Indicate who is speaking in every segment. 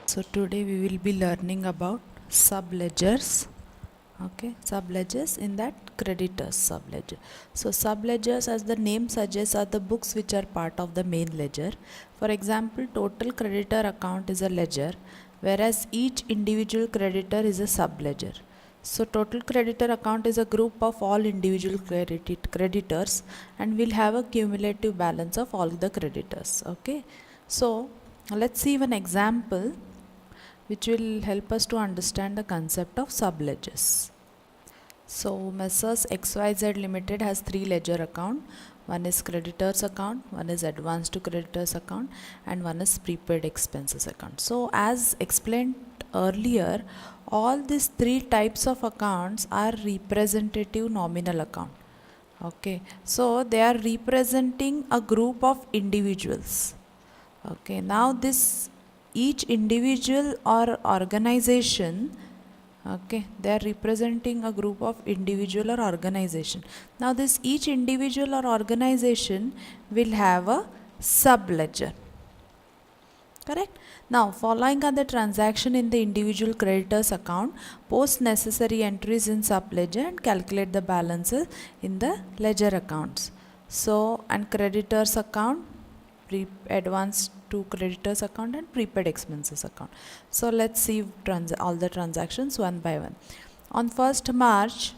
Speaker 1: So today we will be learning about subledgers. Okay, subledgers in that creditors subledger. So subledgers, as the name suggests, are the books which are part of the main ledger. For example, total creditor account is a ledger, whereas each individual creditor is a subledger. So total creditor account is a group of all individual creditors and will have a cumulative balance of all the creditors. Okay, so let's see one example which will help us to understand the concept of subledgers. So Messrs XYZ Limited has three ledger account. One is creditors account, one is advance to creditors account, and one is prepaid expenses account. So as explained earlier, all these three types of accounts are representative nominal account. Okay, so they are representing a group of individuals. Okay, now this each individual or organization, okay, they are representing a group of individual or organization. Now this each individual or organization will have a subledger. Correct? Now following are the transaction in the individual creditors account, post necessary entries in subledger and calculate the balances in the ledger accounts. So, and creditors account, advance to creditors account and prepaid expenses account. So let's see all the transactions one by one. On 1st March,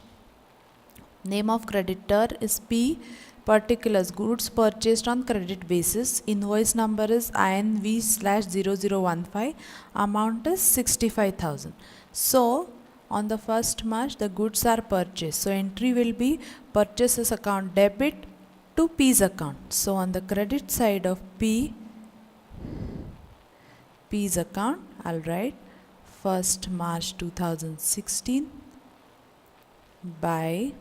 Speaker 1: name of creditor is P, particulars goods purchased on credit basis, invoice number is INV/0015, amount is 65,000. So on the 1st March the goods are purchased, so entry will be purchases account debit to P's account. So on the credit side of P's account, I'll write 1st March 2016 by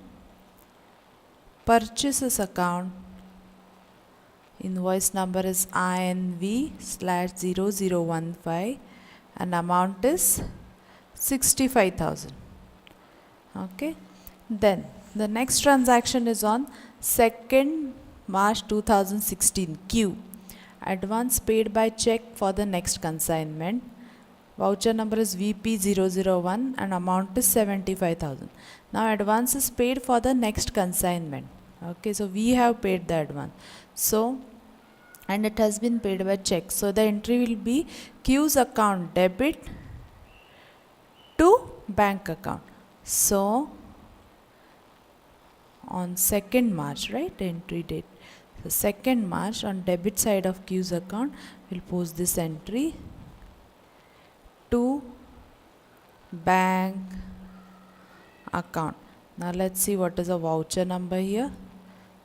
Speaker 1: purchases account, invoice number is INV/0015 and amount is 65,000. Okay, then the next transaction is on 2nd March 2016, Q, advance paid by check for the next consignment, voucher number is VP001 and amount is 75,000. Now advance is paid for the next consignment. Okay, so we have paid the advance, so and it has been paid by check, so the entry will be Q's account debit to bank account. So on 2nd March, right, entry date, so 2nd March, on debit side of Q's account we'll post this entry to bank account. Now let's see what is a voucher number here.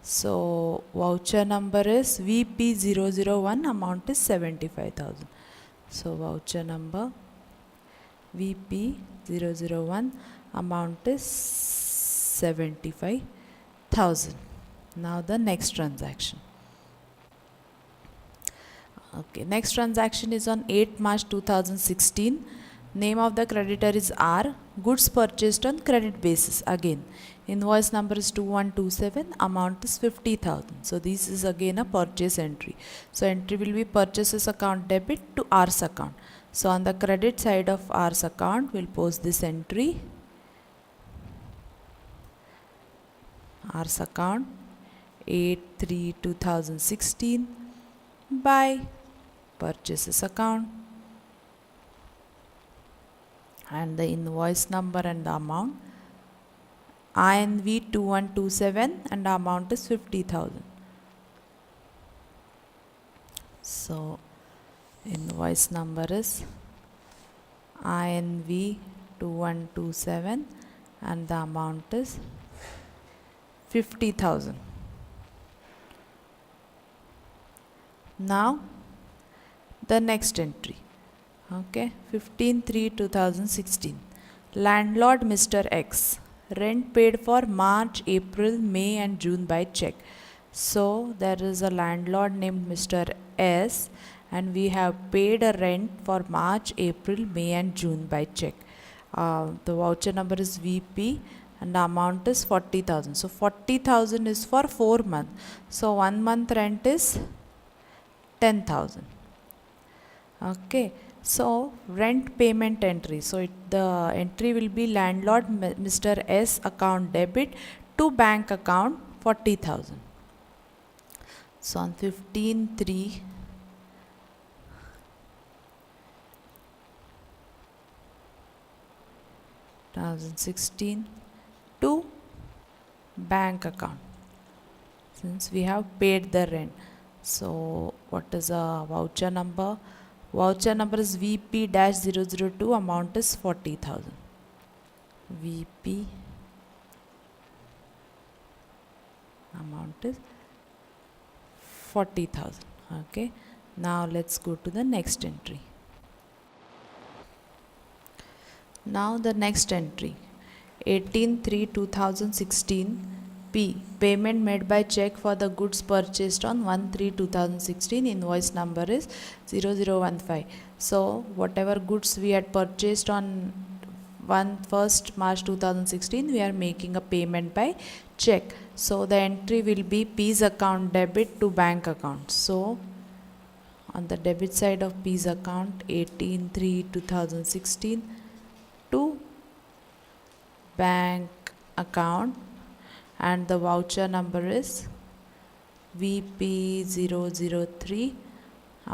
Speaker 1: So voucher number is VP001, amount is 75,000. So voucher number VP001, amount is 75,000. Now the next transaction. Okay, next transaction is on 8th March 2016. Name of the creditor is R. Goods purchased on credit basis. Again, invoice number is 2127. Amount is 50,000. So this is again a purchase entry. So entry will be purchases account debit to R's account. So on the credit side of R's account, we'll post this entry. R's account 8/3/2016 by purchases account, and the invoice number and the amount INV2127 and the amount is 50,000. So invoice number is INV2127 and the amount is 50,000. Now the next entry, okay, 15/3/2016, landlord Mr. X, rent paid for March, April, May and June by check. So there is a landlord named Mr. S and we have paid a rent for March, April, May and June by check. The voucher number is VP and the amount is 40,000. So 40,000 is for 4 months. So 1 month rent is 10,000. Okay, so rent payment entry, so the entry will be landlord Mr. S account debit to bank account 40,000. So on 15/3 2016 to bank account, since we have paid the rent. So what is a voucher number? Voucher number is VP-002, amount is 40,000. VP amount is 40,000. Okay, now let's go to the next entry. Now the next entry, 18/3/2016 P. Payment made by check for the goods purchased on 1/3/2016. Invoice number is 0015. So whatever goods we had purchased on 1st March 2016, we are making a payment by check. So the entry will be P's account debit to bank account. So on the debit side of P's account, 18/3/2016 to bank account, and the voucher number is VP003,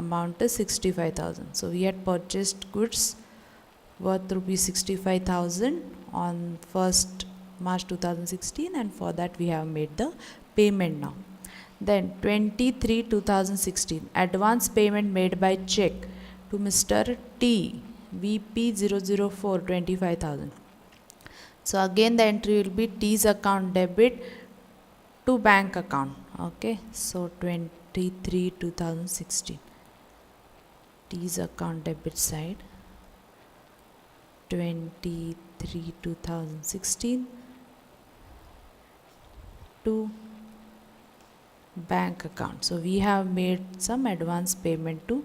Speaker 1: amount is 65,000. So we had purchased goods worth rupees 65,000 on 1st March 2016, and for that we have made the payment now. Then 23/2016 advance payment made by check to Mr. T, VP004, 25,000. So again the entry will be T's account debit to bank account. Okay, so 23/2016 T's account debit side, 23/2016 to bank account. So we have made some advance payment to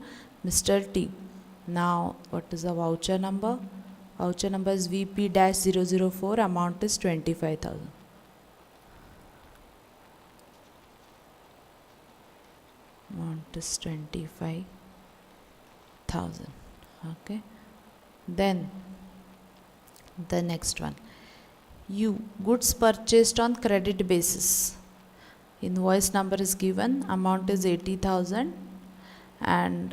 Speaker 1: Mr. T. Now what is the voucher number? Voucher number is VP-004, amount is 25,000. Amount is 25,000. Okay, then the next one, U. Goods purchased on credit basis. Invoice number is given, amount is 80,000, and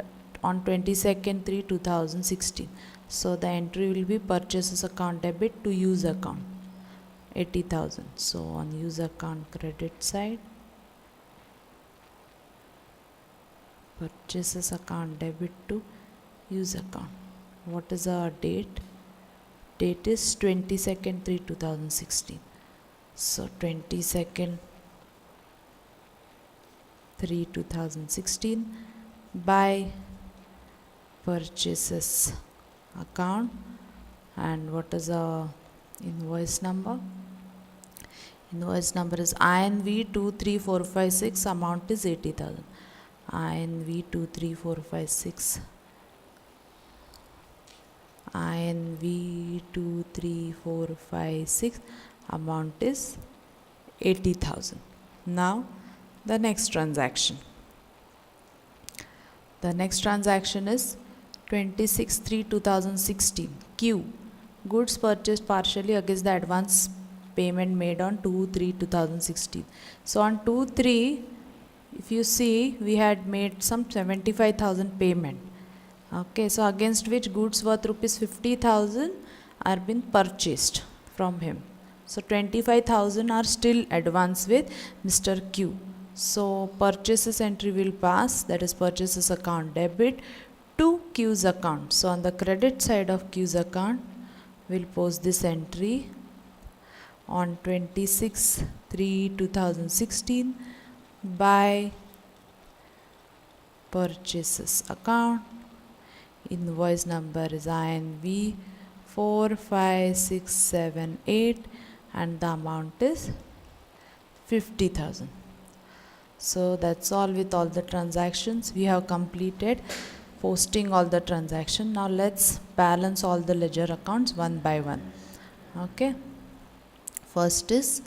Speaker 1: on 22/3/2016. So the entry will be purchases account debit to use account, 80,000. So on use account credit side, purchases account debit to use account. What is our date? Date is 22/3/2016. So 22/3/2016 by purchases account, and what is the invoice number? Invoice number is INV23456, amount is 80,000. INV23456, INV23456, amount is 80,000. Now the next transaction. The next transaction is 26/3/2016 Q. Goods purchased partially against the advance payment made on 2/3/2016. So on 2/3, if you see, we had made some 75,000 payment. Okay, so against which goods worth rupees 50,000 are been purchased from him. So 25,000 are still advanced with Mr. Q. So purchases entry will pass, that is purchases account debit to Q's account. So on the credit side of Q's account, we'll post this entry on 26/3/2016 by purchases account. Invoice number is INV 45678, and the amount is 50,000. So that's all with all the transactions. We have completed posting all the transaction. Now let's balance all the ledger accounts one by one. Okay, first is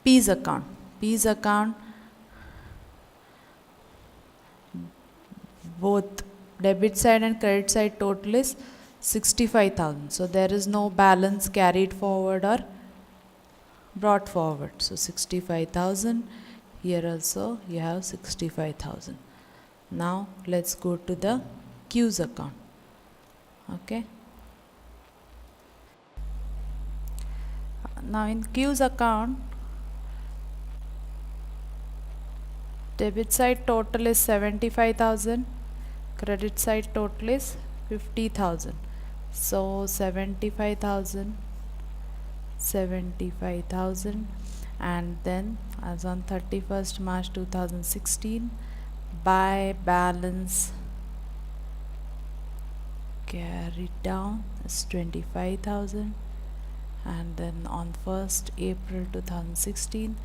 Speaker 1: P's account. P's account, both debit side and credit side total is 65,000. So there is no balance carried forward or brought forward. So 65,000. Here also you have 65,000. Now let's go to the Q's account. Okay. Now in Q's account, debit side total is 75,000, credit side total is 50,000. So 75,000, and then as on 31st March 2016, by balance carried down is 25,000, and then on 1st April 2016,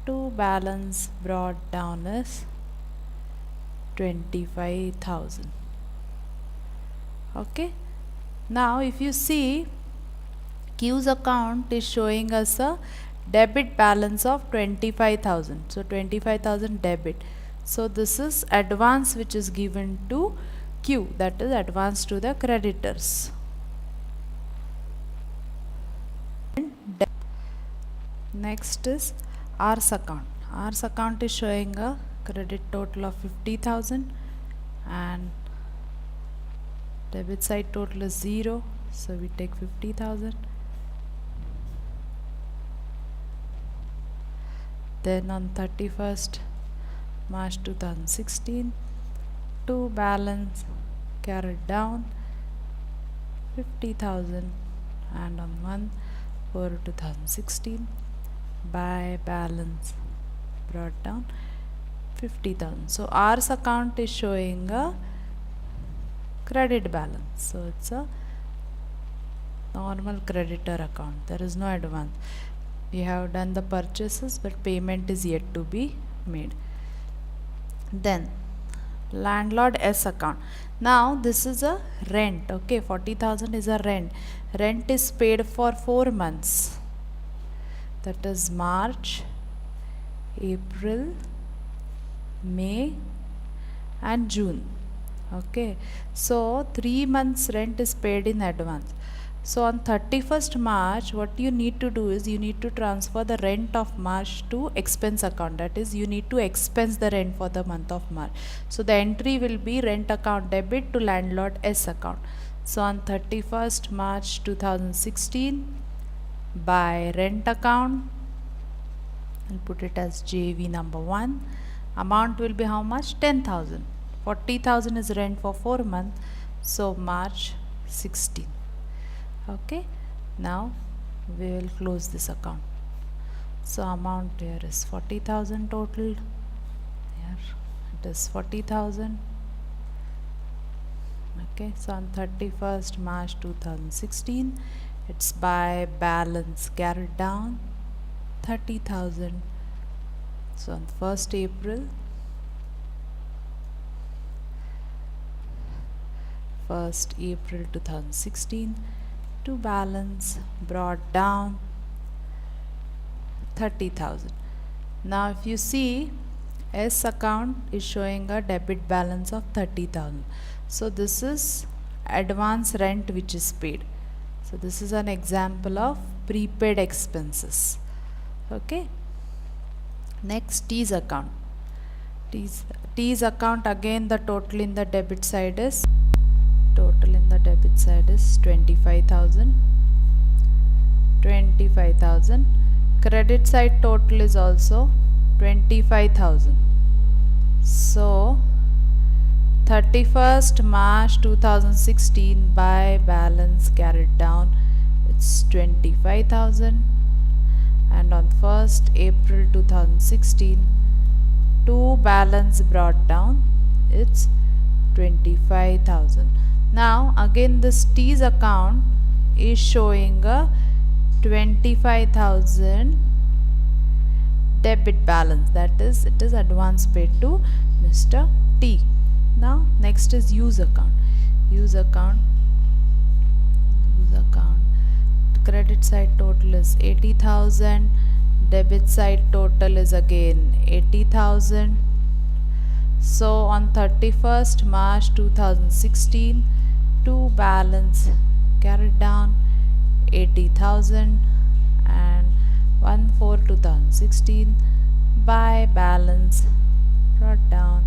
Speaker 1: to balance brought down is 25,000. Okay. Now if you see, Q's account is showing us a debit balance of 25,000. So 25,000 debit. So this is advance which is given to Q, that is advance to the creditors. Next is R's account. R's account is showing a credit total of 50,000 and debit side total is 0. So we take 50,000. Then on 31st March 2016, to balance carried down 50,000, and on 1/4/2016, by balance brought down 50,000. So R's account is showing a credit balance. So it's a normal creditor account. There is no advance. We have done the purchases, but payment is yet to be made. Then landlord S account. Now this is a rent. Okay, 40,000 is a rent. Rent is paid for 4 months. That is March, April, May and June. Okay, so 3 months rent is paid in advance. So on 31st March, what you need to do is you need to transfer the rent of March to expense account. That is, you need to expense the rent for the month of March. So the entry will be rent account debit to landlord S account. So on 31st March 2016, by rent account, I'll put it as JV number 1. Amount will be how much? 10,000. 40,000 is rent for 4 months. So March 16. Okay, now we will close this account. So amount here is 40,000 total. Here it is 40,000. Okay, so on 31st March 2016, it's by balance carried down 30,000. So on 1st April, 2016, to balance brought down 30,000. Now if you see, S account is showing a debit balance of 30,000. So this is advance rent which is paid. So this is an example of prepaid expenses. Okay. Next, T's account. T's account, again the total in the debit side is 25,000. Credit side total is also 25,000. So 31st March 2016, by balance carried down, it's 25,000, and on 1st April 2016, to balance brought down, it's 25,000. Now again this T's account is showing a 25,000 debit balance, that is, it is advance paid to Mr. T. Now next is U's account. U's account, credit side total is 80,000, debit side total is again 80,000. So on 31st March 2016, to balance carried down 80,000, and 1/4/2016 by balance brought down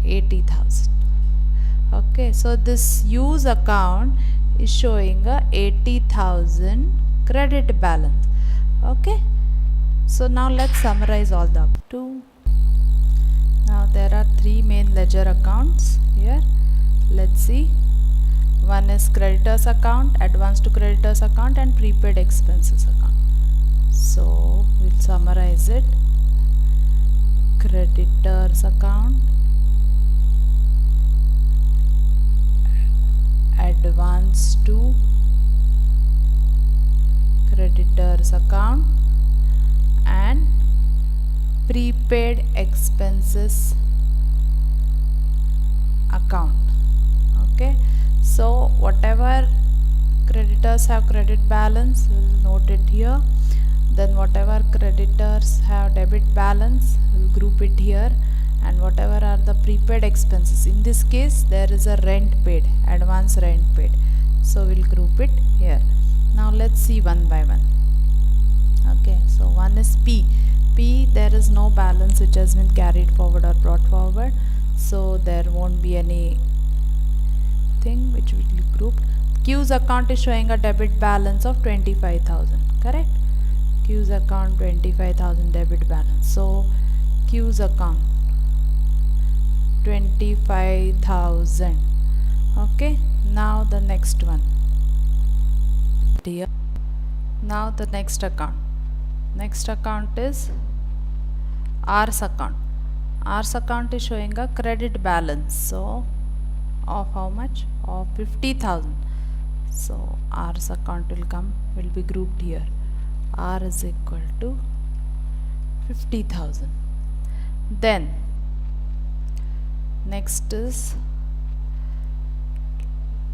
Speaker 1: 80,000. Okay, so this use account is showing a 80,000 credit balance. Okay, so now let's summarize all the two. Now there are three main ledger accounts here. Let's see. One is creditors account, advance to creditors account, and prepaid expenses account. So we'll summarize it. Creditors account, advance to creditors account, and prepaid expenses account. Okay, so whatever creditors have credit balance, we'll note it here. Then whatever creditors have debit balance, we'll group it here. And whatever are the prepaid expenses, in this case there is a rent paid, advance rent paid, so we'll group it here. Now let's see one by one. Okay, so one is P. There is no balance which has been carried forward or brought forward, so there won't be any thing which will be grouped. Q's account is showing a debit balance of 25,000, correct? Q's account 25,000 debit balance, so Q's account 25,000. Okay, now the next one here. Now the next account is R's account. R's account is showing a credit balance, so of how much? Of 50,000. So R's account will be grouped here. R is equal to 50,000. Then next is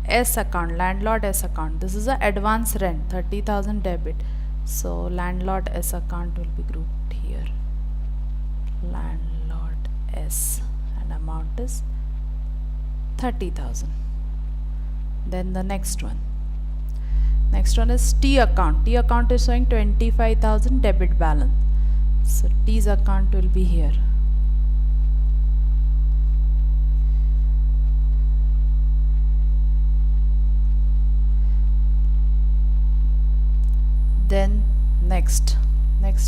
Speaker 1: S account, landlord S account. This is a advance rent, 30,000 debit. So landlord S account will be grouped here. Landlord S, and amount is 30,000. Then the next one is T account. T account is showing 25,000 debit balance. So T's account will be here. Then next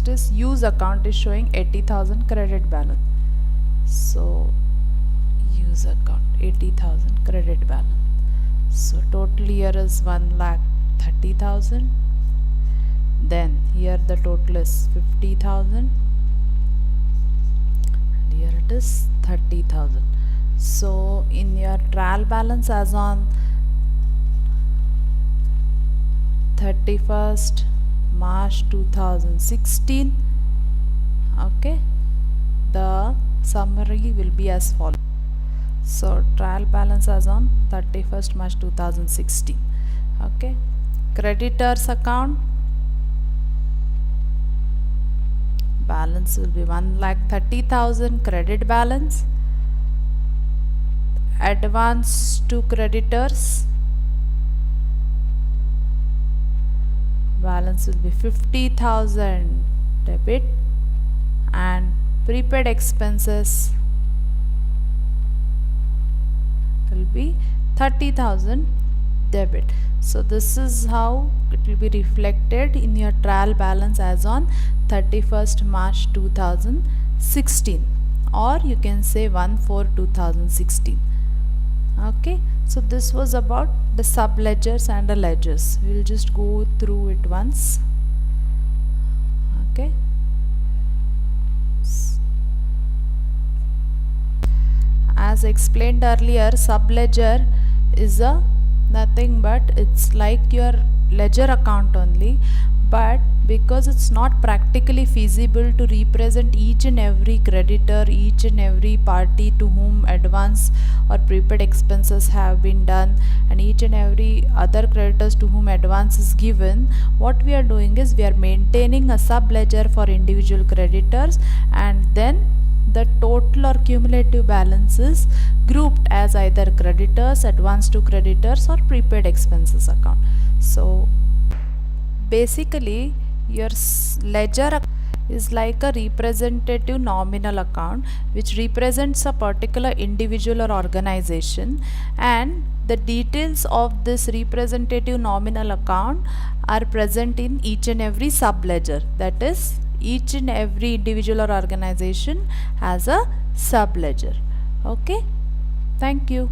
Speaker 1: is U's account is showing 80,000 credit balance. So U's account 80,000 credit balance. So total here is 1,30,000. Then here the total is 50,000. Here it is 30,000. So in your trial balance as on 31st March 2016, okay, the summary will be as follows. So trial balance as on 31st March 2016. Okay, creditors account balance will be 1,30,000 credit balance. Advance to creditors balance will be 50,000 debit, and prepaid expenses will be 30,000 debit. So this is how it will be reflected in your trial balance as on 31st March 2016, or you can say 1/4/2016. Okay, so this was about the subledgers and the ledgers. We will just go through it once. Okay, as explained earlier, subledger is a nothing but it's like your ledger account only, but because it's not practically feasible to represent each and every creditor, each and every party to whom advance or prepaid expenses have been done, and each and every other creditors to whom advance is given, what we are doing is we are maintaining a subledger for individual creditors, and then the total or cumulative balance is grouped as either creditors, advance to creditors, or prepaid expenses account. So basically your ledger is like a representative nominal account which represents a particular individual or organization, and the details of this representative nominal account are present in each and every subledger. That is, each and every individual or organization has a subledger. Okay, thank you.